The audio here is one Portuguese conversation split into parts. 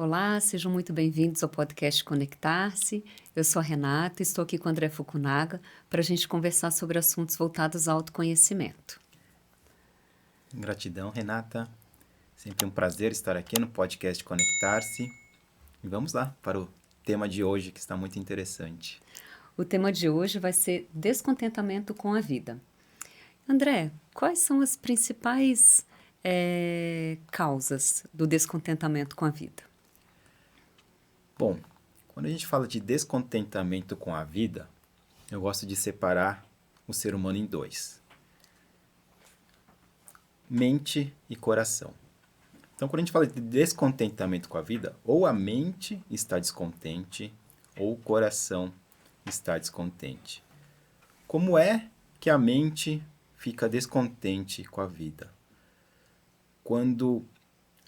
Olá, sejam muito bem-vindos ao podcast Conectar-se. Eu sou a Renata e estou aqui com o André Fukunaga para a gente conversar sobre assuntos voltados ao autoconhecimento. Gratidão, Renata. Sempre um prazer estar aqui no podcast Conectar-se. E vamos lá para o tema de hoje, que está muito interessante. O tema de hoje vai ser descontentamento com a vida. André, quais são as principais causas do descontentamento com a vida? Bom, quando a gente fala de descontentamento com a vida, eu gosto de separar o ser humano em dois: mente e coração. Então, quando a gente fala de descontentamento com a vida, ou a mente está descontente, ou o coração está descontente. Como é que a mente fica descontente com a vida? Quando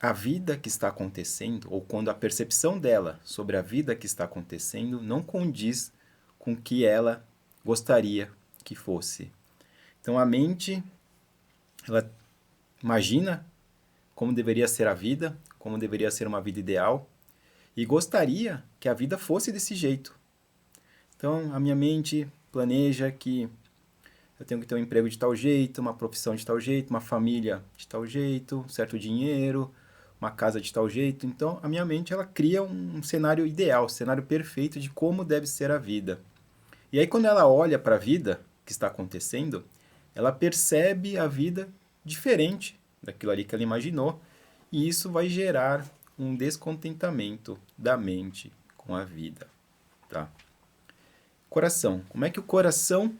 a vida que está acontecendo, ou quando a percepção dela sobre a vida que está acontecendo não condiz com o que ela gostaria que fosse. Então a mente, ela imagina como deveria ser a vida, como deveria ser uma vida ideal, e gostaria que a vida fosse desse jeito. Então a minha mente planeja que eu tenho que ter um emprego de tal jeito, uma profissão de tal jeito, uma família de tal jeito, certo dinheiro, uma casa de tal jeito. Então, a minha mente ela cria um cenário ideal, um cenário perfeito de como deve ser a vida. E aí, quando ela olha para a vida que está acontecendo, ela percebe a vida diferente daquilo ali que ela imaginou, e isso vai gerar um descontentamento da mente com a vida. Tá? Coração. Como é que o coração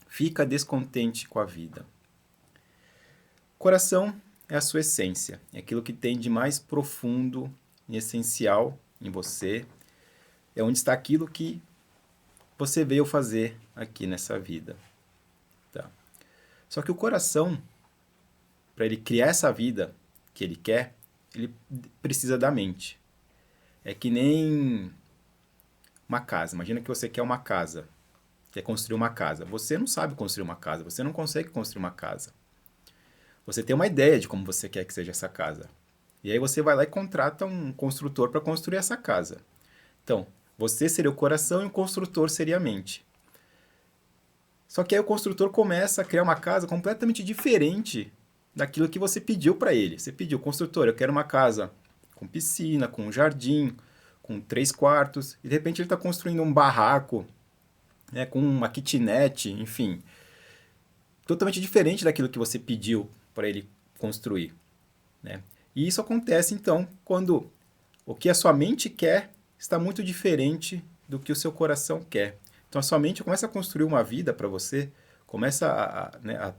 fica descontente com a vida? Coração é a sua essência, é aquilo que tem de mais profundo e essencial em você, é onde está aquilo que você veio fazer aqui nessa vida. Tá? Só que o coração, para ele criar essa vida que ele quer, ele precisa da mente. É que nem uma casa. Imagina que você quer uma casa, quer construir uma casa. Você não sabe construir uma casa, você não consegue construir uma casa. Você tem uma ideia de como você quer que seja essa casa. E aí você vai lá e contrata um construtor para construir essa casa. Então, você seria o coração e o construtor seria a mente. Só que aí o construtor começa a criar uma casa completamente diferente daquilo que você pediu para ele. Você pediu, construtor, eu quero uma casa com piscina, com jardim, com 3 quartos. E de repente ele está construindo um barraco, né, com uma kitnet, enfim. Totalmente diferente daquilo que você pediu para ele construir. Né? E isso acontece, então, quando o que a sua mente quer está muito diferente do que o seu coração quer. Então, a sua mente começa a construir uma vida para você, começa a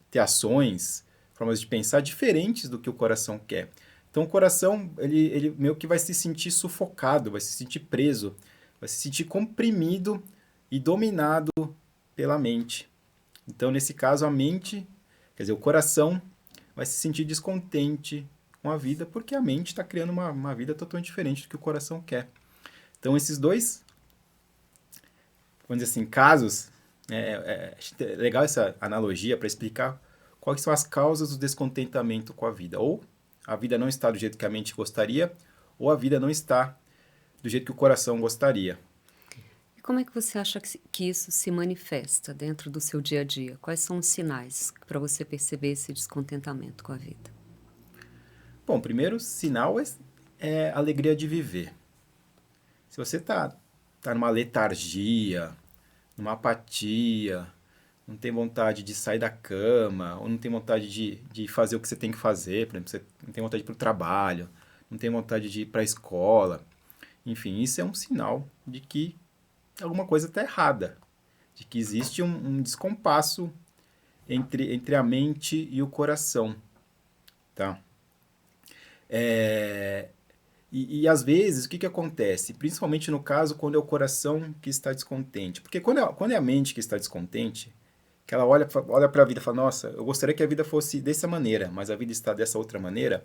ter ações, formas de pensar diferentes do que o coração quer. Então, o coração, ele meio que vai se sentir sufocado, vai se sentir preso, vai se sentir comprimido e dominado pela mente. Então, nesse caso, a mente, quer dizer, o coração vai se sentir descontente com a vida, porque a mente está criando uma vida totalmente diferente do que o coração quer. Então, esses dois, vamos dizer assim, casos, é legal essa analogia para explicar quais são as causas do descontentamento com a vida. Ou a vida não está do jeito que a mente gostaria, ou a vida não está do jeito que o coração gostaria. E como é que você acha que isso se manifesta dentro do seu dia a dia? Quais são os sinais para você perceber esse descontentamento com a vida? Bom, o primeiro sinal é a alegria de viver. Se você tá numa letargia, numa apatia, não tem vontade de sair da cama, ou não tem vontade de fazer o que você tem que fazer, por exemplo, você não tem vontade de ir para o trabalho, não tem vontade de ir para a escola, enfim, isso é um sinal de que alguma coisa está errada, de que existe um descompasso entre a mente e o coração, tá? E às vezes, o que acontece? Principalmente no caso quando é o coração que está descontente. Porque quando é a mente que está descontente, que ela olha para a vida e fala, nossa, eu gostaria que a vida fosse dessa maneira, mas a vida está dessa outra maneira,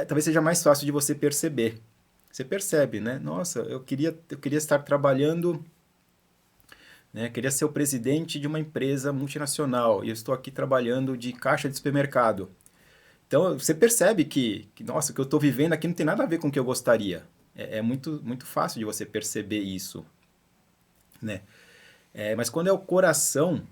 talvez seja mais fácil de você perceber. Você percebe, né? Nossa, eu queria estar trabalhando, né? Queria ser o presidente de uma empresa multinacional e eu estou aqui trabalhando de caixa de supermercado. Então, você percebe que, nossa, o que eu estou vivendo aqui não tem nada a ver com o que eu gostaria. É muito, muito fácil de você perceber isso, né? Mas quando é o coração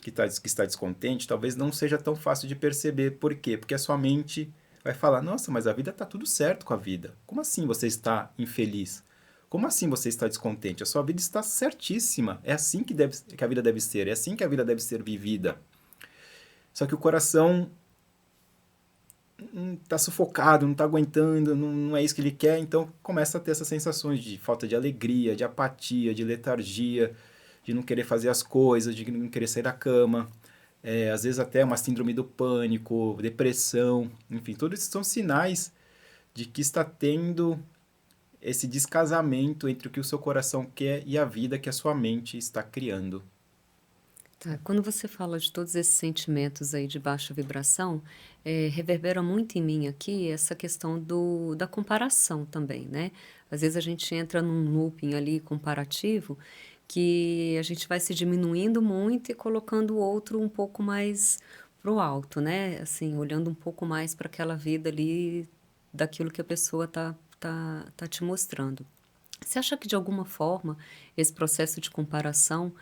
que está descontente, talvez não seja tão fácil de perceber. Por quê? Porque a sua mente vai falar, nossa, mas a vida está tudo certo com a vida. Como assim você está infeliz? Como assim você está descontente? A sua vida está certíssima. É assim que a vida deve ser. É assim que a vida deve ser vivida. Só que o coração está sufocado, não está aguentando, não é isso que ele quer. Então começa a ter essas sensações de falta de alegria, de apatia, de letargia, de não querer fazer as coisas, de não querer sair da cama. Às vezes até uma síndrome do pânico, depressão, enfim, todos esses são sinais de que está tendo esse descasamento entre o que o seu coração quer e a vida que a sua mente está criando. Tá, quando você fala de todos esses sentimentos aí de baixa vibração, reverbera muito em mim aqui essa questão da comparação também, né? Às vezes a gente entra num looping ali comparativo que a gente vai se diminuindo muito e colocando o outro um pouco mais pro alto, né? Assim, olhando um pouco mais para aquela vida ali daquilo que a pessoa tá te mostrando. Você acha que de alguma forma esse processo de comparação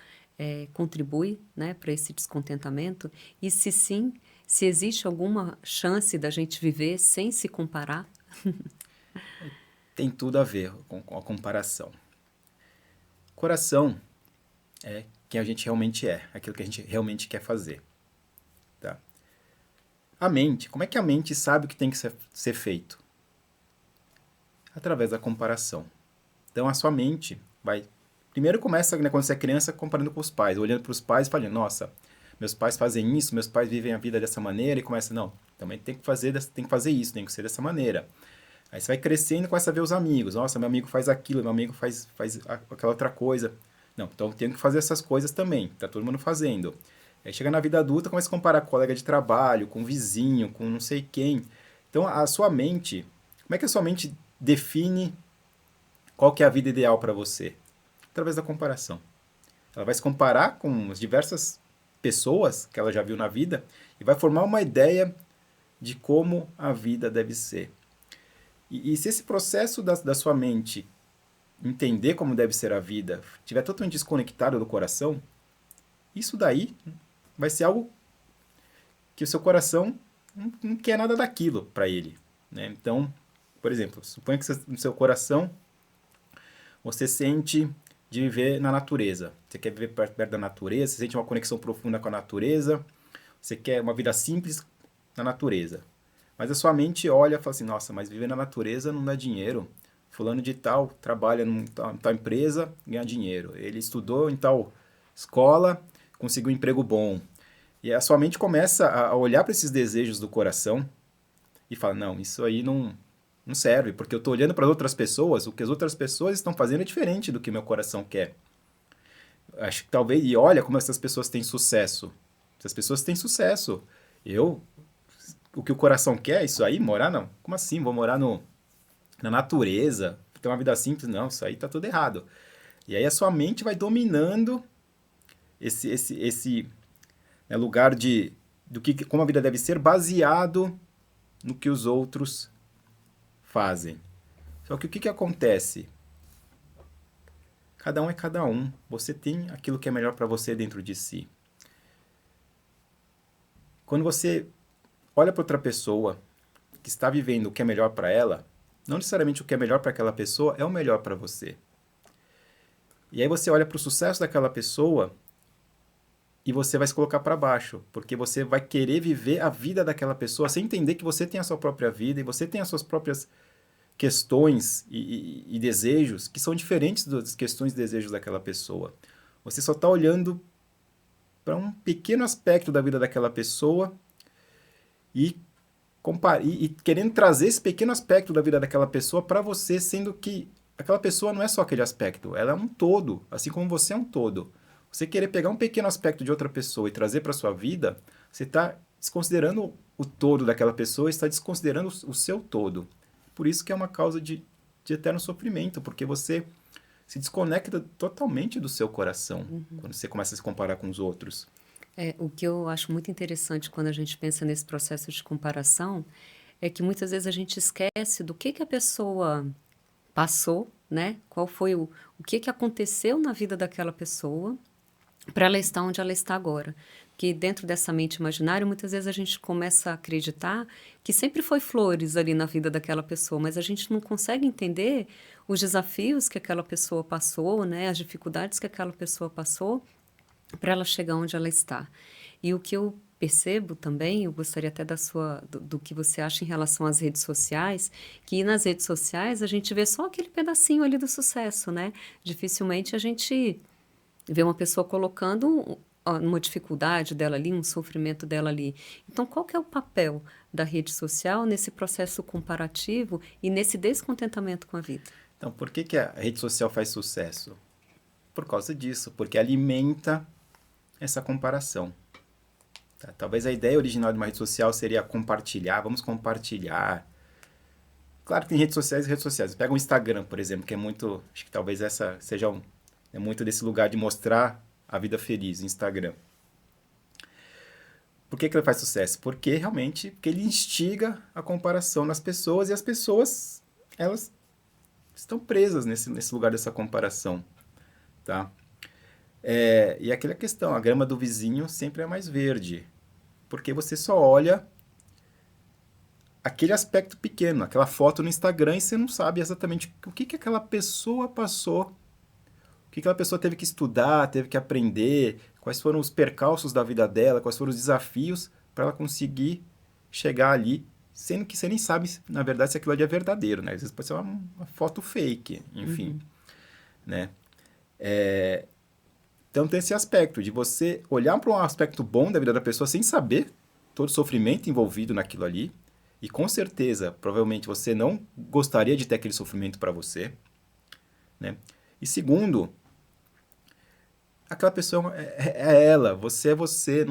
contribui, né, para esse descontentamento? E se sim, se existe alguma chance da gente viver sem se comparar? Tem tudo a ver com a comparação. Coração é quem a gente realmente é, aquilo que a gente realmente quer fazer. Tá? A mente, como é que a mente sabe o que tem que ser feito? Através da comparação. Então a sua mente vai. Primeiro começa, né, quando você é criança, comparando com os pais, olhando para os pais e falando, nossa, meus pais fazem isso, meus pais vivem a vida dessa maneira, e começa, não, também tem que fazer isso, tem que ser dessa maneira. Aí você vai crescendo e começa a ver os amigos, nossa, meu amigo faz aquilo, meu amigo faz aquela outra coisa. Não, então eu tenho que fazer essas coisas também, tá todo mundo fazendo. Aí chega na vida adulta, começa a comparar com colega de trabalho, com vizinho, com não sei quem. Então a sua mente, como é que a sua mente define qual que é a vida ideal para você? Através da comparação. Ela vai se comparar com as diversas pessoas que ela já viu na vida e vai formar uma ideia de como a vida deve ser. E se esse processo da sua mente entender como deve ser a vida estiver totalmente desconectado do coração, isso daí vai ser algo que o seu coração não quer nada daquilo para ele. Né? Então, por exemplo, suponha que no seu coração você sente de viver na natureza. Você quer viver perto da natureza, você sente uma conexão profunda com a natureza, você quer uma vida simples na natureza. Mas a sua mente olha e fala assim, nossa, mas viver na natureza não dá dinheiro. Fulano de tal trabalha em tal empresa, ganha dinheiro. Ele estudou em tal escola, conseguiu um emprego bom. E a sua mente começa a olhar para esses desejos do coração e fala, não, isso aí não serve, porque eu estou olhando para outras pessoas, o que as outras pessoas estão fazendo é diferente do que meu coração quer. Acho que talvez, e olha como essas pessoas têm sucesso. Essas pessoas têm sucesso. O que o coração quer, isso aí, morar não. Como assim? Vou morar na natureza, ter uma vida simples? Não, isso aí tá tudo errado. E aí a sua mente vai dominando esse né, lugar como a vida deve ser, baseado no que os outros fazem. Só que o que acontece? Cada um é cada um. Você tem aquilo que é melhor para você dentro de si. Quando você olha para outra pessoa que está vivendo o que é melhor para ela, não necessariamente o que é melhor para aquela pessoa é o melhor para você. E aí você olha para o sucesso daquela pessoa e você vai se colocar para baixo, porque você vai querer viver a vida daquela pessoa sem entender que você tem a sua própria vida e você tem as suas próprias questões e desejos que são diferentes das questões e desejos daquela pessoa. Você só está olhando para um pequeno aspecto da vida daquela pessoa e querendo trazer esse pequeno aspecto da vida daquela pessoa para você, sendo que aquela pessoa não é só aquele aspecto, ela é um todo, assim como você é um todo. Você querer pegar um pequeno aspecto de outra pessoa e trazer para sua vida, você está desconsiderando o todo daquela pessoa e está desconsiderando o seu todo. Por isso que é uma causa de eterno sofrimento, porque você se desconecta totalmente do seu coração quando você começa a se comparar com os outros. O que eu acho muito interessante quando a gente pensa nesse processo de comparação, é que muitas vezes a gente esquece do que a pessoa passou, né, qual foi o que aconteceu na vida daquela pessoa, para ela estar onde ela está agora. Que dentro dessa mente imaginária, muitas vezes a gente começa a acreditar que sempre foi flores ali na vida daquela pessoa, mas a gente não consegue entender os desafios que aquela pessoa passou, né, as dificuldades que aquela pessoa passou para ela chegar onde ela está. E o que eu percebo também, eu gostaria até do que você acha em relação às redes sociais, que nas redes sociais a gente vê só aquele pedacinho ali do sucesso, né? Dificilmente a gente vê uma pessoa colocando uma dificuldade dela ali, um sofrimento dela ali. Então, qual que é o papel da rede social nesse processo comparativo e nesse descontentamento com a vida? Então, por que a rede social faz sucesso? Por causa disso, porque alimenta essa comparação. Tá? Talvez a ideia original de uma rede social seria compartilhar, vamos compartilhar. Claro que tem redes sociais e redes sociais. Pega o Instagram, por exemplo, que é muito. Acho que talvez essa seja é muito desse lugar de mostrar a vida feliz, Instagram. Por que ele faz sucesso? Porque realmente porque ele instiga a comparação nas pessoas e as pessoas elas estão presas nesse lugar dessa comparação. Tá? E aquela questão, a grama do vizinho sempre é mais verde. Porque você só olha aquele aspecto pequeno, aquela foto no Instagram e você não sabe exatamente o que aquela pessoa passou, o que aquela pessoa teve que estudar, teve que aprender, quais foram os percalços da vida dela, quais foram os desafios para ela conseguir chegar ali, sendo que você nem sabe, na verdade, se aquilo ali é verdadeiro, né? Às vezes pode ser uma foto fake, enfim, né? Então tem esse aspecto de você olhar para um aspecto bom da vida da pessoa sem saber todo o sofrimento envolvido naquilo ali. E com certeza, provavelmente você não gostaria de ter aquele sofrimento para você, né? E segundo, aquela pessoa é ela, você é você,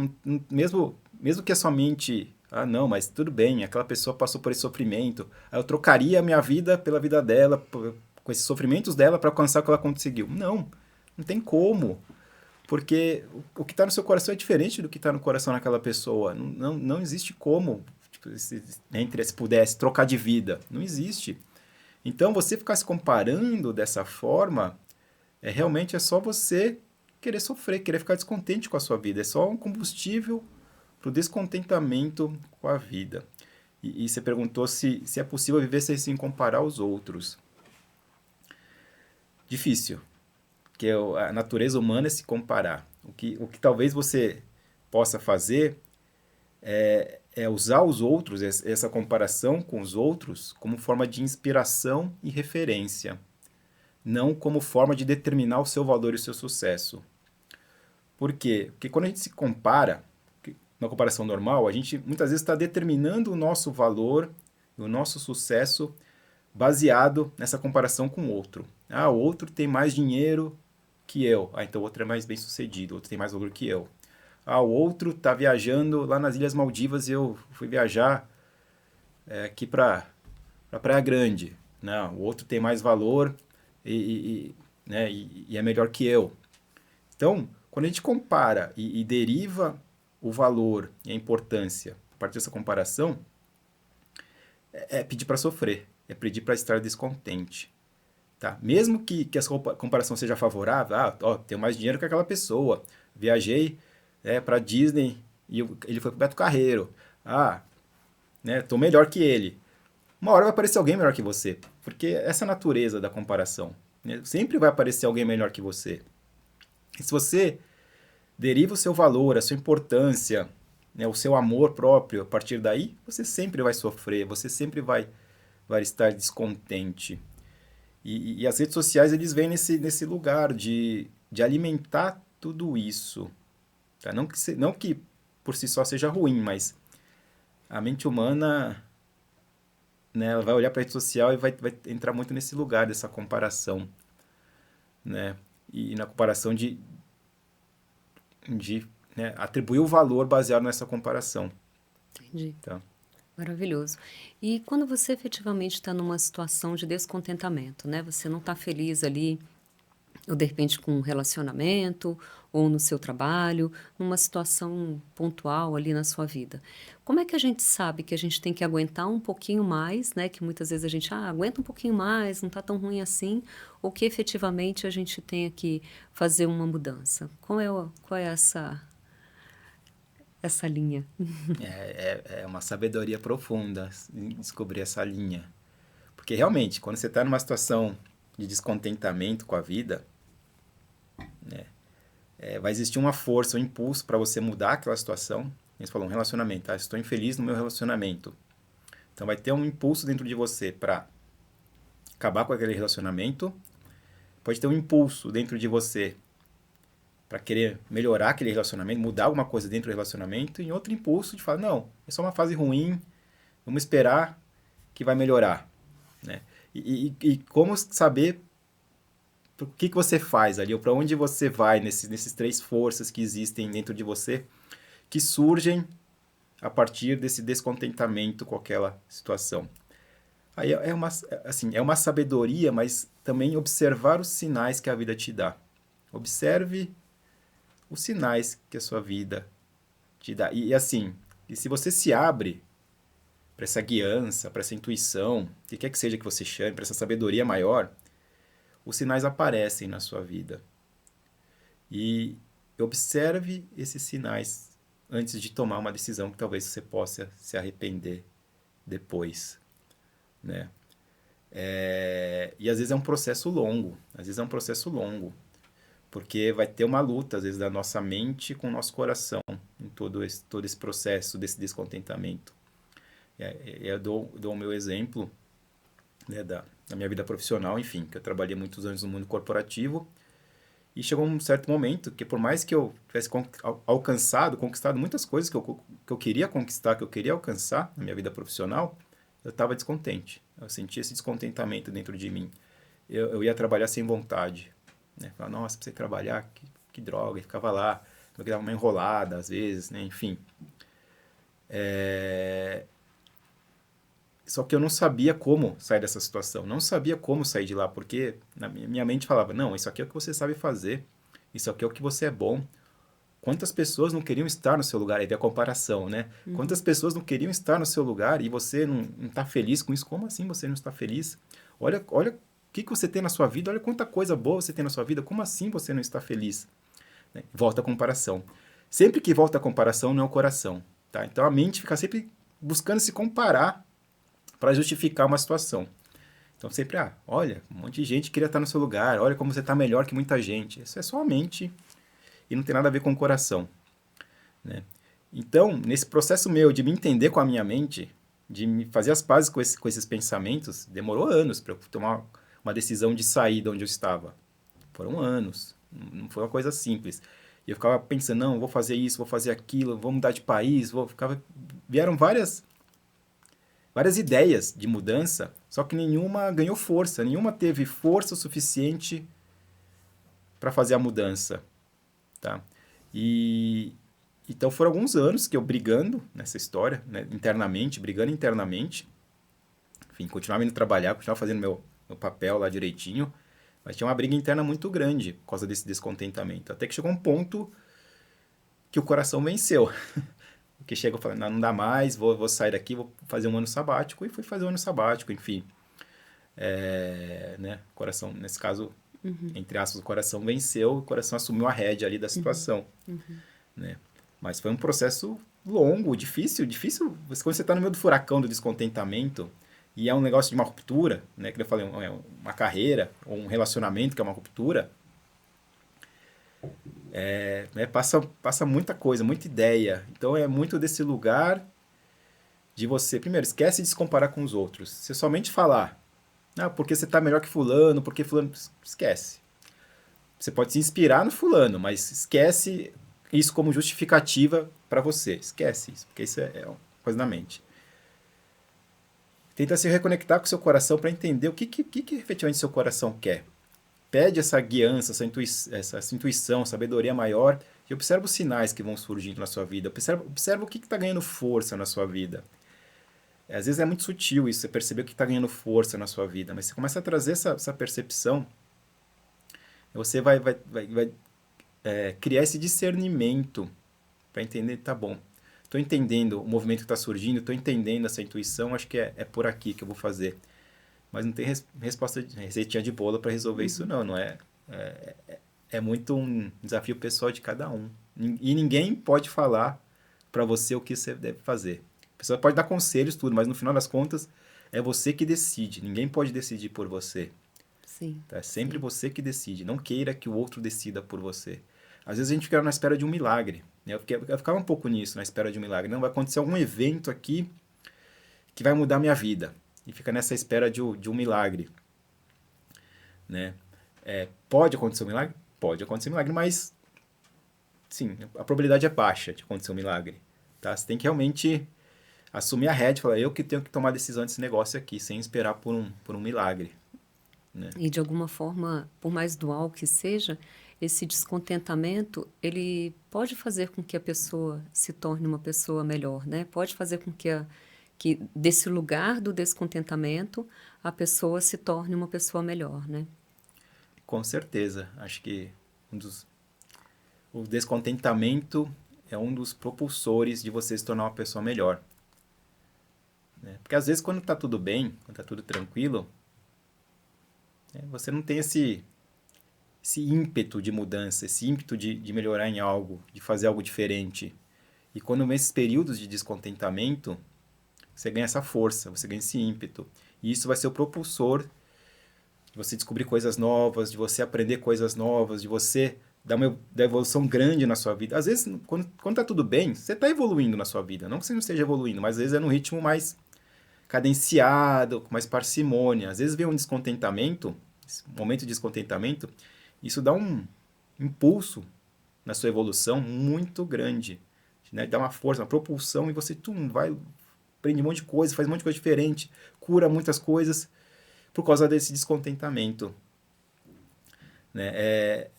mesmo que a sua mente, não, mas tudo bem, aquela pessoa passou por esse sofrimento, eu trocaria a minha vida pela vida dela, com esses sofrimentos dela para alcançar o que ela conseguiu. Não tem como. Porque o que está no seu coração é diferente do que está no coração daquela pessoa. Não existe como, tipo, se pudesse, trocar de vida. Não existe. Então, você ficar se comparando dessa forma, realmente é só você querer sofrer, querer ficar descontente com a sua vida. É só um combustível para o descontentamento com a vida. E você perguntou se é possível viver sem comparar aos outros. Difícil. Porque a natureza humana é se comparar. O que talvez você possa fazer é usar os outros, essa comparação com os outros, como forma de inspiração e referência, não como forma de determinar o seu valor e o seu sucesso. Por quê? Porque quando a gente se compara, na comparação normal, a gente muitas vezes está determinando o nosso valor e o nosso sucesso baseado nessa comparação com o outro. O outro tem mais dinheiro que eu. Então o outro é mais bem sucedido, o outro tem mais valor que eu. O outro está viajando lá nas Ilhas Maldivas e eu fui viajar aqui para Praia Grande. Não, o outro tem mais valor né, e é melhor que eu. Então, quando a gente compara e deriva o valor e a importância a partir dessa comparação, é pedir para sofrer, é pedir para estar descontente. Tá? Mesmo que essa comparação seja favorável, tenho mais dinheiro que aquela pessoa, viajei para Disney e ele foi para Beto Carreiro, tô melhor que ele. Uma hora vai aparecer alguém melhor que você, porque essa é a natureza da comparação, né? Sempre vai aparecer alguém melhor que você. E se você deriva o seu valor, a sua importância, né, o seu amor próprio a partir daí, você sempre vai sofrer, você sempre vai estar descontente. E as redes sociais, eles vêm nesse lugar de alimentar tudo isso. Tá? Não que por si só seja ruim, mas a mente humana, né, ela vai olhar para a rede social e vai entrar muito nesse lugar dessa comparação. Né? E na comparação né, atribuir o valor baseado nessa comparação. Entendi. Tá? Maravilhoso. E quando você efetivamente está numa situação de descontentamento, né? Você não está feliz ali, ou de repente com um relacionamento, ou no seu trabalho, numa situação pontual ali na sua vida. Como é que a gente sabe que a gente tem que aguentar um pouquinho mais, né, que muitas vezes a gente: "Ah, aguenta um pouquinho mais, não está tão ruim assim", ou que efetivamente a gente tenha que fazer uma mudança? Qual é essa linha? É uma sabedoria profunda em descobrir essa linha. Porque realmente, quando você está numa situação de descontentamento com a vida, vai existir uma força, um impulso para você mudar aquela situação. Você falou, um relacionamento, estou infeliz no meu relacionamento. Então vai ter um impulso dentro de você para acabar com aquele relacionamento. Pode ter um impulso dentro de você para querer melhorar aquele relacionamento, mudar alguma coisa dentro do relacionamento, e outro impulso de falar, não, é só uma fase ruim, vamos esperar que vai melhorar, né? E como saber o que você faz ali, ou para onde você vai nesses três forças que existem dentro de você, que surgem a partir desse descontentamento com aquela situação. Aí é uma sabedoria, mas também observar os sinais que a vida te dá. Observe os sinais que a sua vida te dá. E se você se abre para essa guiança, para essa intuição, o que quer que seja que você chame, para essa sabedoria maior, os sinais aparecem na sua vida. E observe esses sinais antes de tomar uma decisão que talvez você possa se arrepender depois, né? E às vezes é um processo longo, porque vai ter uma luta, às vezes, da nossa mente com o nosso coração em todo esse processo desse descontentamento. Eu dou o meu exemplo, né, da minha vida profissional, enfim, que eu trabalhei muitos anos no mundo corporativo, e chegou um certo momento que, por mais que eu tivesse conquistado muitas coisas que eu queria conquistar, que eu queria alcançar na minha vida profissional, eu estava descontente. Eu sentia esse descontentamento dentro de mim. Eu ia trabalhar sem vontade, né? Falava, nossa, precisei trabalhar, que droga, e ficava lá, eu dava uma enrolada às vezes, né? Enfim. Só que eu não sabia como sair dessa situação, não sabia como sair de lá, porque na minha mente falava, não, isso aqui é o que você sabe fazer, isso aqui é o que você é bom. Quantas pessoas não queriam estar no seu lugar? Aí vem a comparação, né? Quantas pessoas não queriam estar no seu lugar e você não está feliz com isso? Como assim você não está feliz? Olha o que você tem na sua vida, olha quanta coisa boa você tem na sua vida, como assim você não está feliz? Né? Volta a comparação. Sempre que volta a comparação não é o coração, tá? Então a mente fica sempre buscando se comparar para justificar uma situação. Então sempre, olha, um monte de gente queria estar no seu lugar, olha como você está melhor que muita gente. Isso é só a mente e não tem nada a ver com o coração, né? Então, nesse processo meu de me entender com a minha mente, de me fazer as pazes com esses pensamentos, demorou anos para eu tomar uma decisão de sair de onde eu estava. Foram anos, não foi uma coisa simples. E eu ficava pensando, não, vou fazer isso, vou fazer aquilo, vou mudar de país, vieram várias ideias de mudança, só que nenhuma ganhou força, nenhuma teve força o suficiente para fazer a mudança, tá? E então foram alguns anos que eu brigando nessa história, né, brigando internamente, enfim, continuava indo trabalhar, continuava fazendo meu papel lá direitinho, mas tinha uma briga interna muito grande por causa desse descontentamento, até que chegou um ponto que o coração venceu. Que chega e fala, não dá mais, vou sair daqui, vou fazer um ano sabático, e fui fazer um ano sabático, enfim. Né? Coração, nesse caso, entre aspas, o coração venceu, o coração assumiu a rédea ali da situação. Né? Mas foi um processo longo, difícil, quando você está no meio do furacão do descontentamento, e é um negócio de uma ruptura, né? Que eu falei, uma carreira, ou um relacionamento que é uma ruptura, né? Passa muita coisa, muita ideia. Então é muito desse lugar de você, primeiro, esquece de se comparar com os outros. Você somente falar, porque você está melhor que fulano, porque fulano... Esquece. Você pode se inspirar no fulano, mas esquece isso como justificativa para você. Esquece isso, porque isso é uma coisa da mente. Tenta se reconectar com o seu coração para entender o que efetivamente seu coração quer. Pede essa guiança, essa intuição, sabedoria maior e observa os sinais que vão surgindo na sua vida. Observa o que está ganhando força na sua vida. Às vezes é muito sutil isso, você perceber o que está ganhando força na sua vida, mas você começa a trazer essa percepção, você vai criar esse discernimento para entender, tá bom, estou entendendo o movimento que está surgindo, estou entendendo essa intuição, acho que é por aqui que eu vou fazer. Mas não tem resposta, receitinha de bolo para resolver isso, Uhum. não. Não é, é muito um desafio pessoal de cada um. E ninguém pode falar para você o que você deve fazer. A pessoa pode dar conselhos, tudo, mas no final das contas é você que decide. Ninguém pode decidir por você. Sim, Tá? É sempre sim. você que decide. Não queira que o outro decida por você. Às vezes a gente fica na espera de um milagre. Né? Eu ficava um pouco nisso, na espera de um milagre. Não, vai acontecer algum evento aqui que vai mudar a minha vida. E fica nessa espera de um milagre. Né? Pode acontecer um milagre? Pode acontecer um milagre, mas sim, a probabilidade é baixa de acontecer um milagre. Tá? Você tem que realmente assumir a rédea e falar, eu que tenho que tomar a decisão desse negócio aqui, sem esperar por um milagre. Né? E de alguma forma, por mais dual que seja, esse descontentamento, ele pode fazer com que a pessoa se torne uma pessoa melhor, né? Pode fazer com que desse lugar do descontentamento, a pessoa se torne uma pessoa melhor, né? Com certeza. Acho que o descontentamento é um dos propulsores de você se tornar uma pessoa melhor. Né? Porque às vezes quando está tudo bem, quando está tudo tranquilo, você não tem esse ímpeto de mudança, esse ímpeto de melhorar em algo, de fazer algo diferente. E quando vem esses períodos de descontentamento, você ganha essa força, você ganha esse ímpeto. E isso vai ser o propulsor de você descobrir coisas novas, de você aprender coisas novas, de você dar evolução grande na sua vida. Às vezes, quando tá tudo bem, você está evoluindo na sua vida. Não que você não esteja evoluindo, mas às vezes é num ritmo mais cadenciado, com mais parcimônia. Às vezes vem um descontentamento, um momento de descontentamento, isso dá um impulso na sua evolução muito grande. Né? Dá uma força, uma propulsão e você vai, aprende um monte de coisa, faz um monte de coisa diferente, cura muitas coisas por causa desse descontentamento. Né?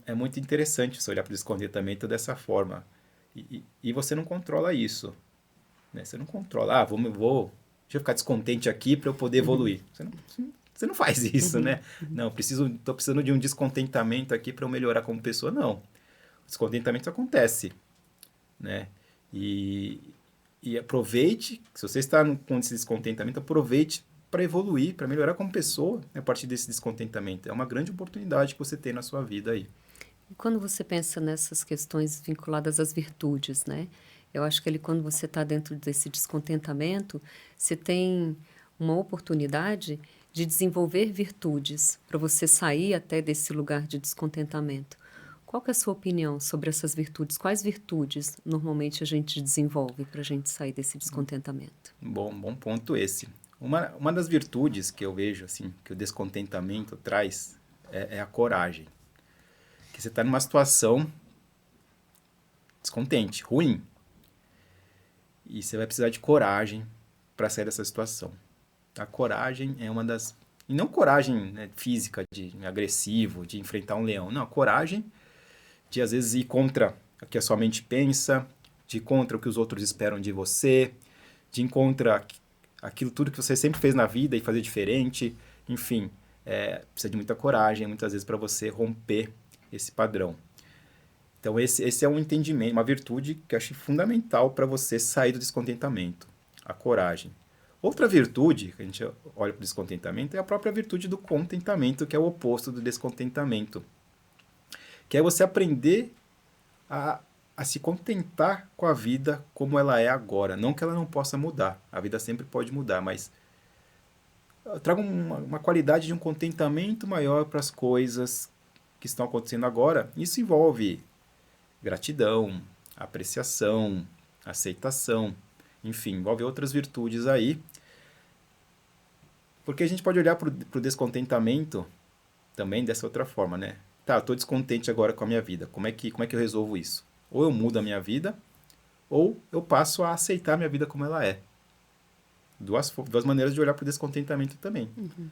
É muito interessante você olhar para o descontentamento dessa forma. E você não controla isso. Né? Você não controla, deixa eu ficar descontente aqui para eu poder Uhum, evoluir. Você não faz isso, uhum, né? uhum. Não, estou precisando de um descontentamento aqui para eu melhorar como pessoa. Não. O descontentamento acontece. Né? E, e aproveite, se você está com esse descontentamento, aproveite para evoluir, para melhorar como pessoa, né, a partir desse descontentamento. É uma grande oportunidade que você tem na sua vida aí. E quando você pensa nessas questões vinculadas às virtudes, né? Eu acho que ele, quando você está dentro desse descontentamento, você tem uma oportunidade de desenvolver virtudes para você sair até desse lugar de descontentamento. Qual que é a sua opinião sobre essas virtudes? Quais virtudes normalmente a gente desenvolve para a gente sair desse descontentamento? Bom ponto esse. Uma das virtudes que eu vejo, assim, que o descontentamento traz é a coragem. Que você está numa situação descontente, ruim, e você vai precisar de coragem para sair dessa situação. A coragem é uma das. E não coragem, né, física, de agressivo, de enfrentar um leão. Não, coragem de às vezes ir contra o que a sua mente pensa, de ir contra o que os outros esperam de você, de ir contra aquilo tudo que você sempre fez na vida e fazer diferente. Enfim, precisa de muita coragem, muitas vezes, para você romper esse padrão. Então, esse é um entendimento, uma virtude que eu acho fundamental para você sair do descontentamento, a coragem. Outra virtude, que a gente olha para o descontentamento, é a própria virtude do contentamento, que é o oposto do descontentamento. Que é você aprender a se contentar com a vida como ela é agora. Não que ela não possa mudar, a vida sempre pode mudar, mas traga uma qualidade de um contentamento maior para as coisas que estão acontecendo agora. Isso envolve gratidão, apreciação, aceitação, enfim, envolve outras virtudes aí. Porque a gente pode olhar para o descontentamento também dessa outra forma, né? Tá, eu tô descontente agora com a minha vida. Como é que eu resolvo isso? Ou eu mudo a minha vida, ou eu passo a aceitar a minha vida como ela é. Duas maneiras de olhar para o descontentamento também. Uhum.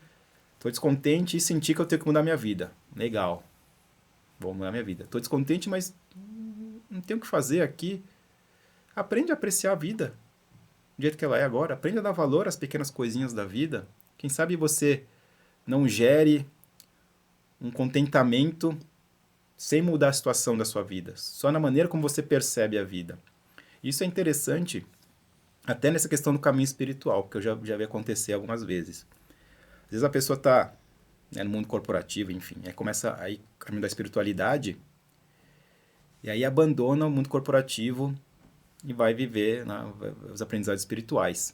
Tô descontente e senti que eu tenho que mudar minha vida. Legal, vou mudar minha vida. Tô descontente, mas não tenho o que fazer aqui. Aprende a apreciar a vida do jeito que ela é agora. Aprende a dar valor às pequenas coisinhas da vida. Quem sabe você não gere um contentamento sem mudar a situação da sua vida, só na maneira como você percebe a vida. Isso é interessante até nessa questão do caminho espiritual, que eu já vi acontecer algumas vezes. Às vezes a pessoa está, né, no mundo corporativo, enfim, aí começa aí o caminho da espiritualidade, e aí abandona o mundo corporativo e vai viver, né, os aprendizados espirituais,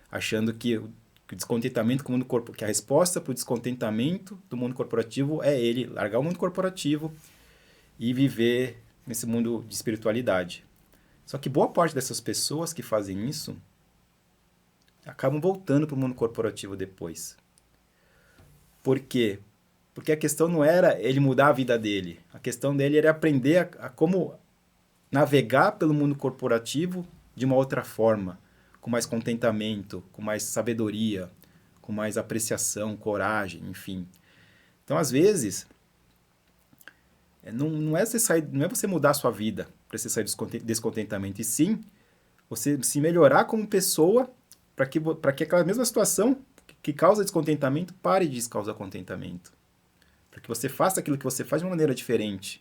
achando que o descontentamento com o mundo corporativo, que a resposta para o descontentamento do mundo corporativo é ele largar o mundo corporativo e viver nesse mundo de espiritualidade. Só que boa parte dessas pessoas que fazem isso acabam voltando para o mundo corporativo depois. Por quê? Porque a questão não era ele mudar a vida dele. A questão dele era aprender a como navegar pelo mundo corporativo de uma outra forma, com mais contentamento, com mais sabedoria, com mais apreciação, coragem, enfim. Então, às vezes, não é você mudar a sua vida para você sair do descontentamento, e sim você se melhorar como pessoa para que aquela mesma situação que causa descontentamento pare de causar contentamento. Para que você faça aquilo que você faz de uma maneira diferente,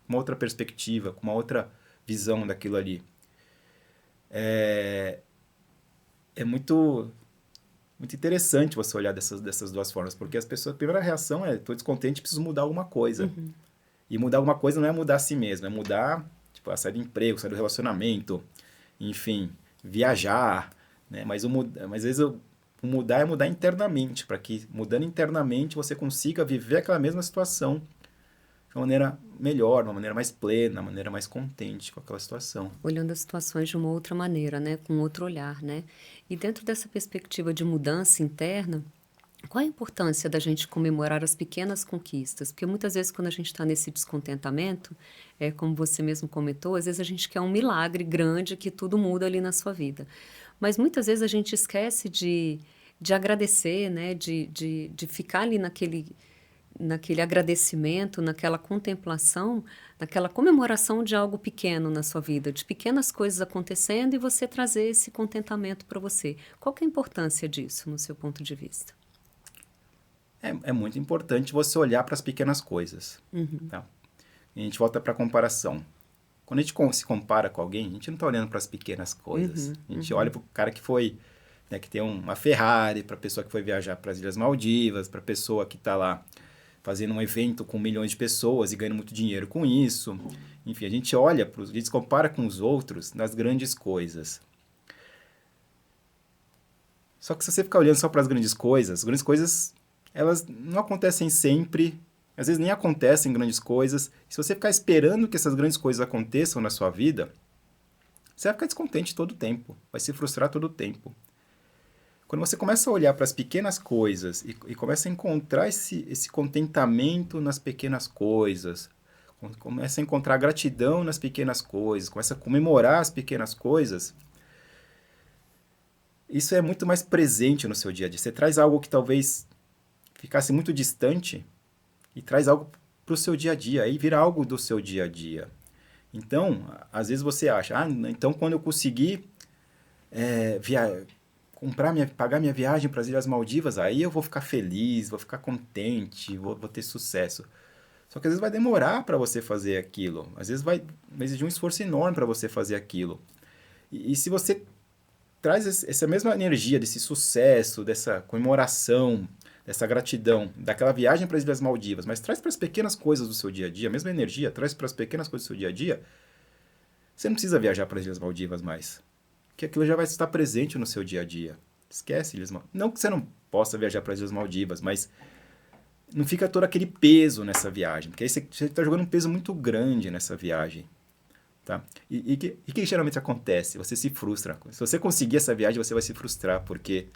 com uma outra perspectiva, com uma outra visão daquilo ali. É muito, muito interessante você olhar dessas duas formas, porque as pessoas, a primeira reação é: estou descontente, preciso mudar alguma coisa. Uhum. E mudar alguma coisa não é mudar a si mesmo, é mudar, tipo, sair do emprego, sair do relacionamento, enfim, viajar, né? Mas às vezes o mudar é mudar internamente, para que, mudando internamente, você consiga viver aquela mesma situação de uma maneira melhor, de uma maneira mais plena, de uma maneira mais contente com aquela situação. Olhando as situações de uma outra maneira, né? Com outro olhar, né? E dentro dessa perspectiva de mudança interna, qual a importância da gente comemorar as pequenas conquistas? Porque muitas vezes quando a gente está nesse descontentamento, como você mesmo comentou, às vezes a gente quer um milagre grande que tudo muda ali na sua vida. Mas muitas vezes a gente esquece de agradecer, né? De ficar ali naquele agradecimento, naquela contemplação, naquela comemoração de algo pequeno na sua vida, de pequenas coisas acontecendo e você trazer esse contentamento para você. Qual que é a importância disso, no seu ponto de vista? É muito importante você olhar para as pequenas coisas. Uhum. Tá? E a gente volta para a comparação. Quando a gente se compara com alguém, a gente não está olhando para as pequenas coisas. A gente olha para o cara que foi, né, que tem uma Ferrari, para a pessoa que foi viajar para as Ilhas Maldivas, para a pessoa que está lá fazendo um evento com milhões de pessoas e ganhando muito dinheiro com isso. Enfim, a gente olha, a gente se compara com os outros nas grandes coisas. Só que se você ficar olhando só para as grandes coisas, elas não acontecem sempre, às vezes nem acontecem grandes coisas. Se você ficar esperando que essas grandes coisas aconteçam na sua vida, você vai ficar descontente todo o tempo, vai se frustrar todo o tempo. Quando você começa a olhar para as pequenas coisas e começa a encontrar esse contentamento nas pequenas coisas, começa a encontrar gratidão nas pequenas coisas, começa a comemorar as pequenas coisas, isso é muito mais presente no seu dia a dia. Você traz algo que talvez ficasse muito distante e traz algo para o seu dia a dia, aí vira algo do seu dia a dia. Então, às vezes você acha, então quando eu conseguir pagar minha viagem para as Ilhas Maldivas, aí eu vou ficar feliz, vou ficar contente, vou ter sucesso. Só que às vezes vai demorar para você fazer aquilo. Às vezes vai exigir um esforço enorme para você fazer aquilo. E se você traz essa mesma energia desse sucesso, dessa comemoração, dessa gratidão, daquela viagem para as Ilhas Maldivas, mas traz para as pequenas coisas do seu dia a dia, a mesma energia, traz para as pequenas coisas do seu dia a dia, você não precisa viajar para as Ilhas Maldivas mais. Porque aquilo já vai estar presente no seu dia a dia. Esquece Ilhas Maldivas. Não que você não possa viajar para as Ilhas Maldivas, mas não fica todo aquele peso nessa viagem. Porque aí você está jogando um peso muito grande nessa viagem. Tá? E que geralmente acontece? Você se frustra. Se você conseguir essa viagem, você vai se frustrar, porque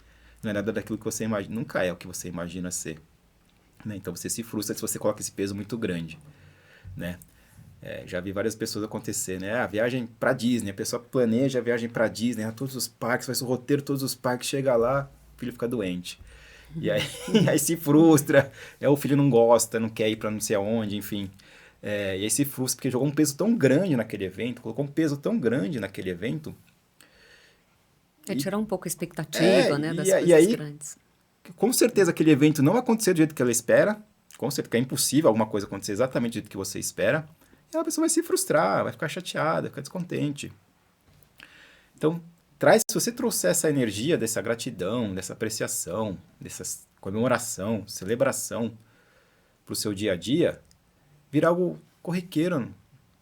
não é nada daquilo que você imagina. Nunca é o que você imagina ser. Né? Então você se frustra se você coloca esse peso muito grande. Né? Já vi várias pessoas acontecer, né? A viagem para Disney, a pessoa planeja a viagem para Disney, todos os parques, faz o roteiro, todos os parques, chega lá, o filho fica doente. E aí, aí se frustra, o filho não gosta, não quer ir para não sei aonde, enfim. E aí se frustra porque jogou um peso tão grande naquele evento, colocou um peso tão grande naquele evento. Tirar um pouco a expectativa, né, das coisas aí, grandes. Com certeza aquele evento não aconteceu do jeito que ela espera, com certeza é impossível alguma coisa acontecer exatamente do jeito que você espera, e a pessoa vai se frustrar, vai ficar chateada, vai ficar descontente. Então, se você trouxer essa energia dessa gratidão, dessa apreciação, dessa comemoração, celebração para o seu dia a dia, vira algo corriqueiro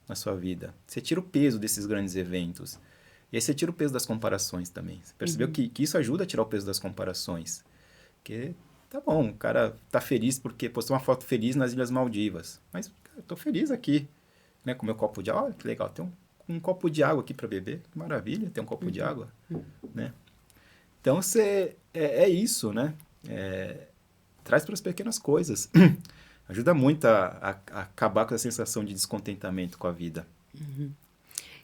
na sua vida. Você tira o peso desses grandes eventos. E aí você tira o peso das comparações também. Você percebeu que isso ajuda a tirar o peso das comparações. Porque, tá bom, o cara tá feliz porque postou uma foto feliz nas Ilhas Maldivas. Mas, cara, eu tô feliz aqui, né, com meu copo de água. Olha que legal, tem um copo de água aqui para beber. Que maravilha, tem um copo de água, né? Então, é isso, né? Traz para as pequenas coisas. Ajuda muito a acabar com a sensação de descontentamento com a vida.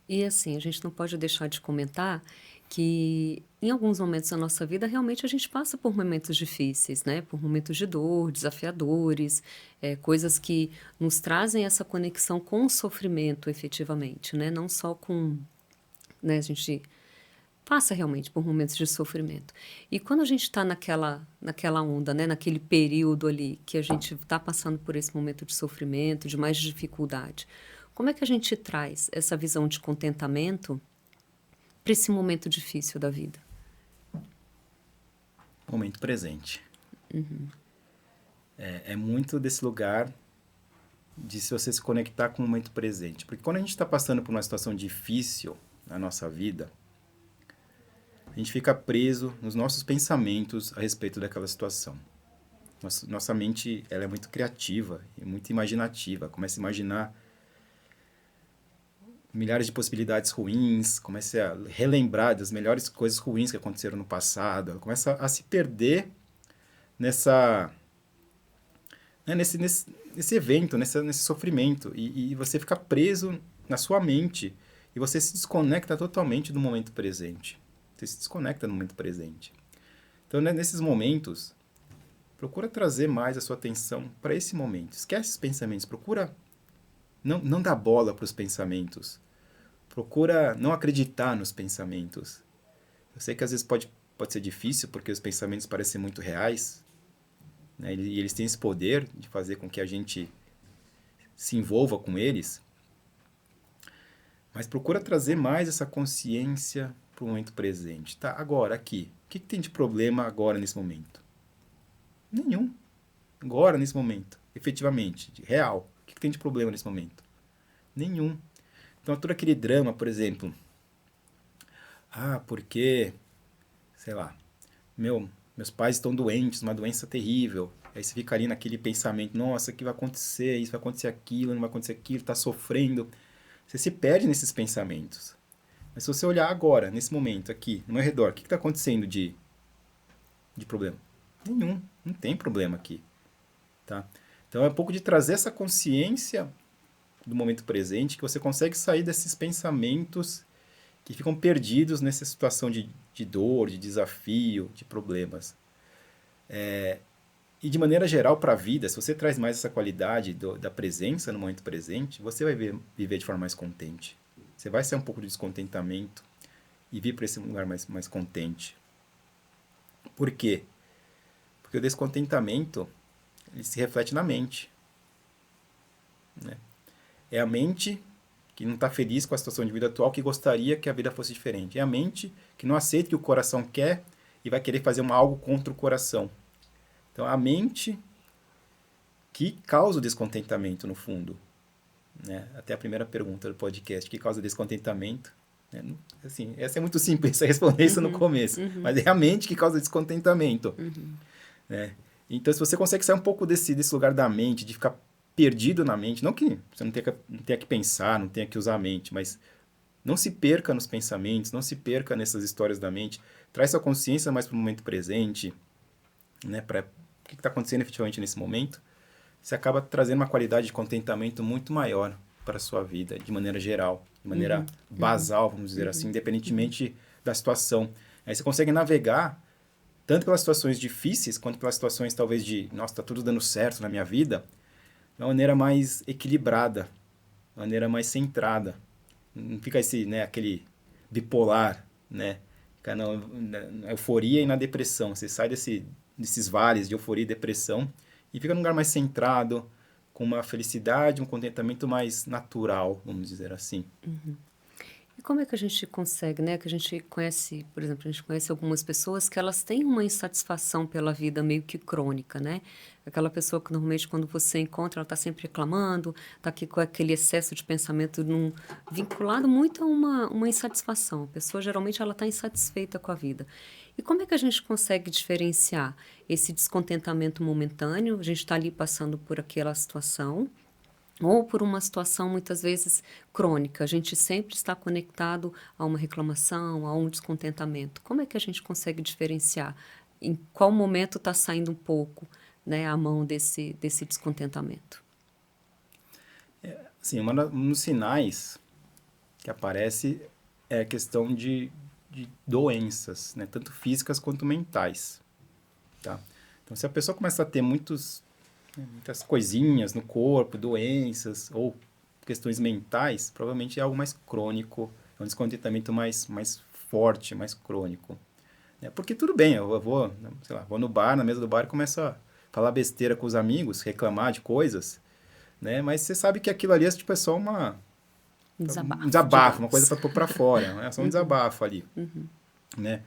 E assim, a gente não pode deixar de comentar que em alguns momentos da nossa vida realmente a gente passa por momentos difíceis, né? Por momentos de dor, desafiadores, coisas que nos trazem essa conexão com o sofrimento efetivamente, né? Não só com, né? A gente passa realmente por momentos de sofrimento. E quando a gente está naquela onda, né? Naquele período ali que a gente está passando por esse momento de sofrimento, de mais dificuldade, como é que a gente traz essa visão de contentamento para esse momento difícil da vida? Momento presente. É muito desse lugar de se você se conectar com o momento presente. Porque quando a gente está passando por uma situação difícil na nossa vida, a gente fica preso nos nossos pensamentos a respeito daquela situação. Nossa mente, ela é muito criativa e muito imaginativa. Começa a imaginar milhares de possibilidades ruins, começa a relembrar das melhores coisas ruins que aconteceram no passado. Ela começa a se perder nesse evento, nesse sofrimento. E você fica preso na sua mente e você se desconecta totalmente do momento presente. Você se desconecta no momento presente. Então, né, nesses momentos, procura trazer mais a sua atenção para esse momento. Esquece os pensamentos, procura não dar bola para os pensamentos. Procura não acreditar nos pensamentos. Eu sei que às vezes pode ser difícil, porque os pensamentos parecem muito reais, né? E eles têm esse poder de fazer com que a gente se envolva com eles. Mas procura trazer mais essa consciência para o momento presente. Tá, agora, aqui. O que tem de problema agora, nesse momento? Nenhum. Agora, nesse momento. Efetivamente, real. O que tem de problema nesse momento? Nenhum. Então, todo aquele drama, por exemplo, porque, sei lá, meus pais estão doentes, uma doença terrível. Aí você fica ali naquele pensamento, nossa, o que vai acontecer? Isso vai acontecer aquilo, não vai acontecer aquilo, está sofrendo. Você se perde nesses pensamentos. Mas se você olhar agora, nesse momento, aqui, no meu redor, o que está acontecendo de problema? Nenhum, não tem problema aqui. Tá? Então, é um pouco de trazer essa consciência do momento presente, que você consegue sair desses pensamentos que ficam perdidos nessa situação de dor, de desafio, de problemas. E de maneira geral para a vida, se você traz mais essa qualidade da presença no momento presente, você vai viver de forma mais contente. Você vai sair um pouco de descontentamento e vir para esse lugar mais contente. Por quê? Porque o descontentamento ele se reflete na mente. Né? É a mente que não está feliz com a situação de vida atual, que gostaria que a vida fosse diferente. É a mente que não aceita o que o coração quer e vai querer fazer algo contra o coração. Então, a mente que causa o descontentamento, no fundo. Né? Até a primeira pergunta do podcast, que causa descontentamento? Né? Assim, essa é muito simples, responder isso no começo. Mas é a mente que causa descontentamento. Né? Então, se você consegue sair um pouco desse lugar da mente, de ficar perdido na mente, não que você não tenha que pensar, não tenha que usar a mente, mas não se perca nos pensamentos, não se perca nessas histórias da mente, traz sua consciência mais para o momento presente, né, para o que está acontecendo efetivamente nesse momento, você acaba trazendo uma qualidade de contentamento muito maior para a sua vida, de maneira geral, de maneira basal, vamos dizer assim, independentemente da situação. Aí você consegue navegar tanto pelas situações difíceis, quanto pelas situações talvez de, nossa, está tudo dando certo na minha vida, de uma maneira mais equilibrada, de uma maneira mais centrada. Não fica aquele bipolar, né? Fica na euforia e na depressão. Você sai desses vales de euforia e depressão e fica num lugar mais centrado, com uma felicidade, um contentamento mais natural, vamos dizer assim. E como é que a gente consegue, né? Que a gente conhece, por exemplo, a gente conhece algumas pessoas que elas têm uma insatisfação pela vida meio que crônica, né? Aquela pessoa que normalmente quando você encontra, ela está sempre reclamando, está aqui com aquele excesso de pensamento vinculado muito a uma insatisfação. A pessoa geralmente ela está insatisfeita com a vida. E como é que a gente consegue diferenciar esse descontentamento momentâneo? A gente está ali passando por aquela situação ou por uma situação muitas vezes crônica. A gente sempre está conectado a uma reclamação, a um descontentamento. Como é que a gente consegue diferenciar em qual momento está saindo um pouco, né, a mão desse descontentamento? Assim, um dos sinais que aparece é a questão de doenças, né? Tanto físicas quanto mentais, tá? Então, se a pessoa começa a ter muitas coisinhas no corpo, doenças ou questões mentais, provavelmente é algo mais crônico, é um descontentamento mais forte, mais crônico, né? Porque tudo bem, eu vou, sei lá, vou no bar, na mesa do bar e começo a falar besteira com os amigos, reclamar de coisas, né? Mas você sabe que aquilo ali tipo, é só um Desabafo, desabafo, uma coisa digamos. para pôr para fora, né? É só um desabafo ali, né?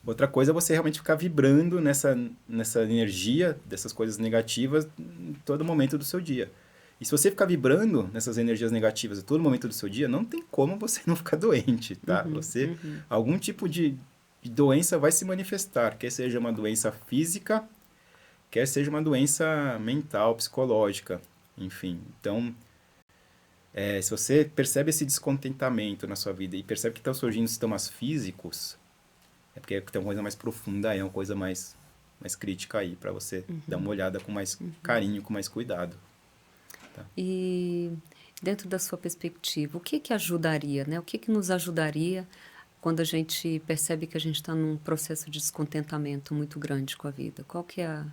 Outra coisa é você realmente ficar vibrando nessa energia dessas coisas negativas em todo momento do seu dia. E se você ficar vibrando nessas energias negativas em todo momento do seu dia, não tem como você não ficar doente, tá? Algum tipo de doença vai se manifestar, quer seja uma doença física, quer seja uma doença mental, psicológica, enfim. Então, se você percebe esse descontentamento na sua vida e percebe que estão surgindo sintomas físicos, é porque tem uma coisa mais profunda aí, é uma coisa mais crítica aí, para você dar uma olhada com mais carinho, com mais cuidado. Tá? E dentro da sua perspectiva, o que que ajudaria, né? O que que nos ajudaria quando a gente percebe que a gente está num processo de descontentamento muito grande com a vida? Qual que é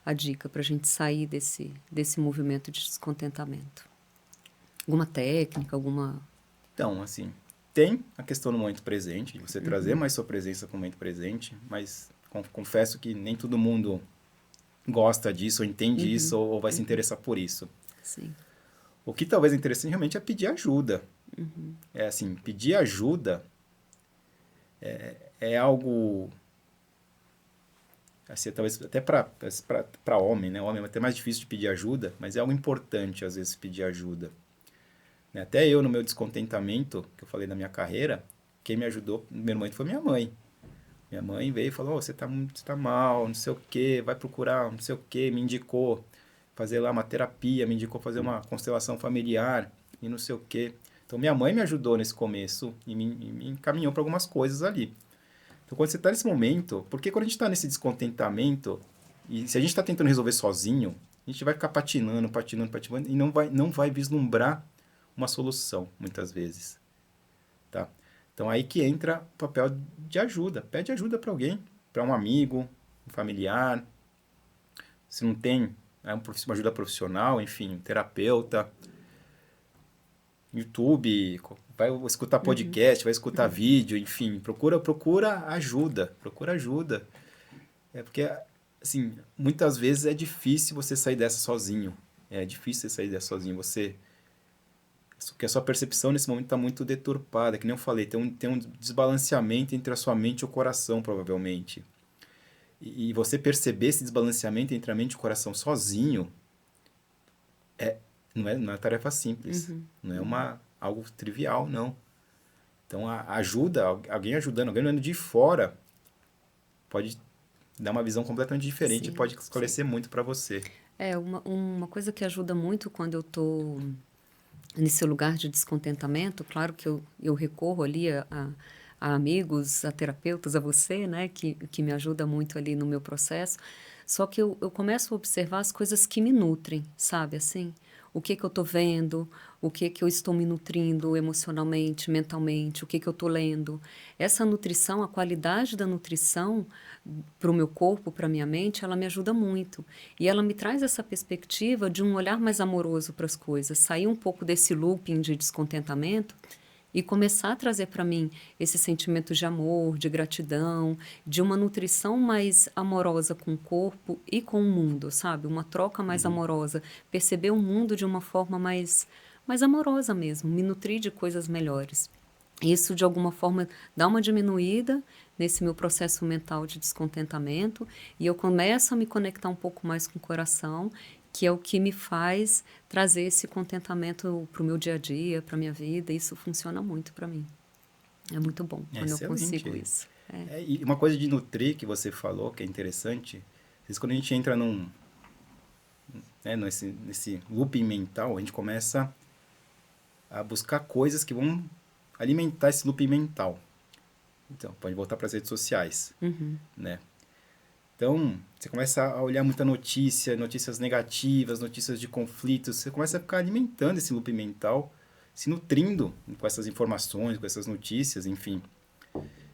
a dica para a gente sair desse movimento de descontentamento? Alguma técnica, alguma... Então, assim, tem a questão do momento presente, de você trazer mais sua presença para o momento presente, mas confesso que nem todo mundo gosta disso, ou entende isso, ou vai se interessar por isso. Sim. O que talvez é interessante realmente é pedir ajuda. É assim, pedir ajuda é algo, assim, talvez até para homem, né? O homem é até mais difícil de pedir ajuda, mas é algo importante às vezes pedir ajuda. Né? Até eu, no meu descontentamento, que eu falei da minha carreira, quem me ajudou no primeiro momento foi minha mãe. Minha mãe veio e falou, você tá mal, não sei o quê, vai procurar não sei o quê, me indicou fazer lá uma terapia, me indicou fazer uma constelação familiar e não sei o quê. Então, minha mãe me ajudou nesse começo e me encaminhou para algumas coisas ali. Então, quando você está nesse momento, porque quando a gente está nesse descontentamento, e se a gente está tentando resolver sozinho, a gente vai ficar patinando e não vai vislumbrar uma solução, muitas vezes. Tá? Então, aí que entra o papel de ajuda. Pede ajuda para alguém, para um amigo, um familiar. Se não tem uma ajuda profissional, enfim, um terapeuta, YouTube, vai escutar podcast, vai escutar vídeo, enfim, procura ajuda. É porque, assim, muitas vezes é difícil você sair dessa sozinho. É difícil você sair dessa sozinho. Porque a sua percepção nesse momento está muito deturpada, que nem eu falei, tem um desbalanceamento entre a sua mente e o coração, provavelmente. E você perceber esse desbalanceamento entre a mente e o coração sozinho não é uma tarefa simples. Não é algo trivial, não. Então, a ajuda, alguém ajudando, alguém olhando de fora, pode dar uma visão completamente diferente e Sim, pode sim. esclarecer muito para você. Uma coisa que ajuda muito quando eu estou nesse lugar de descontentamento, claro que eu recorro ali a amigos, a terapeutas, a você, né, que me ajuda muito ali no meu processo, só que eu começo a observar as coisas que me nutrem, sabe, assim? O que que eu estou vendo, o que que eu estou me nutrindo emocionalmente, mentalmente, o que que eu estou lendo. Essa nutrição, a qualidade da nutrição para o meu corpo, para a minha mente, ela me ajuda muito. E ela me traz essa perspectiva de um olhar mais amoroso para as coisas, sair um pouco desse looping de descontentamento e começar a trazer para mim esse sentimento de amor, de gratidão, de uma nutrição mais amorosa com o corpo e com o mundo, sabe? Uma troca mais amorosa, perceber o mundo de uma forma mais amorosa mesmo, me nutrir de coisas melhores. Isso, de alguma forma, dá uma diminuída nesse meu processo mental de descontentamento e eu começo a me conectar um pouco mais com o coração, que é o que me faz trazer esse contentamento para o meu dia a dia, para a minha vida. Isso funciona muito para mim. É muito bom quando eu consigo isso. E uma coisa de nutrir que você falou, que é interessante, às vezes quando a gente entra nesse looping mental, a gente começa a buscar coisas que vão alimentar esse looping mental. Então, pode voltar para as redes sociais, né? Então, você começa a olhar muita notícia, notícias negativas, notícias de conflitos, você começa a ficar alimentando esse looping mental, se nutrindo com essas informações, com essas notícias, enfim.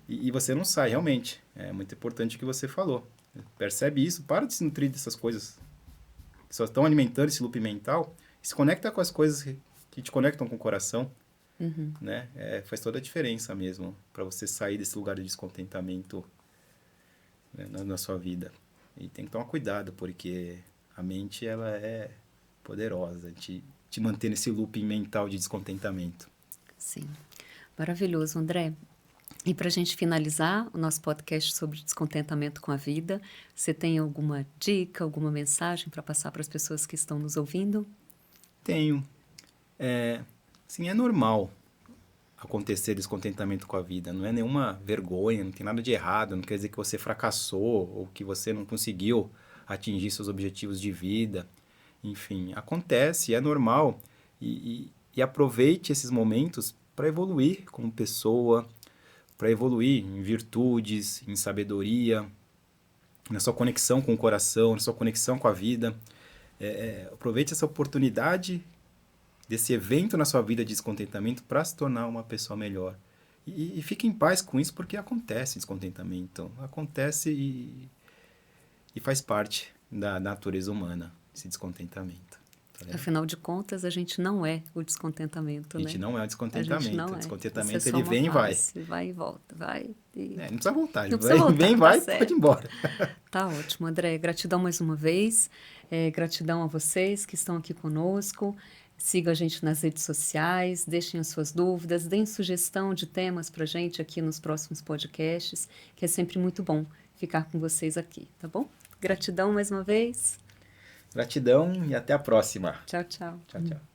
E você não sai, realmente. É muito importante o que você falou. Percebe isso, para de se nutrir dessas coisas que só estão alimentando esse looping mental e se conecta com as coisas que te conectam com o coração, né? Faz toda a diferença mesmo para você sair desse lugar de descontentamento, né, na sua vida. E tem que tomar cuidado, porque a mente ela é poderosa, te manter nesse looping mental de descontentamento. Sim. Maravilhoso, André. E para a gente finalizar o nosso podcast sobre descontentamento com a vida, você tem alguma dica, alguma mensagem para passar para as pessoas que estão nos ouvindo? Tenho. Sim, é normal acontecer descontentamento com a vida. Não é nenhuma vergonha, não tem nada de errado. Não quer dizer que você fracassou ou que você não conseguiu atingir seus objetivos de vida. Enfim, acontece, é normal. E aproveite esses momentos para evoluir como pessoa, para evoluir em virtudes, em sabedoria, na sua conexão com o coração, na sua conexão com a vida. Aproveite essa oportunidade desse evento na sua vida de descontentamento para se tornar uma pessoa melhor. E fique em paz com isso, porque acontece descontentamento. Acontece e faz parte da natureza humana, esse descontentamento. Tá. Afinal de contas, a gente não é o descontentamento, né? A gente não é o descontentamento. A gente não o é. descontentamento, Isso é só ele vem e vai. Vai e volta, vai e... Não precisa voltar. Não precisa voltar, vem, tá vai, certo. pode ir embora. Tá ótimo, André. Gratidão mais uma vez. Gratidão a vocês que estão aqui conosco. Sigam a gente nas redes sociais, deixem as suas dúvidas, deem sugestão de temas para a gente aqui nos próximos podcasts, que é sempre muito bom ficar com vocês aqui, tá bom? Gratidão mais uma vez. Gratidão e até a próxima. Tchau, tchau. Tchau, tchau.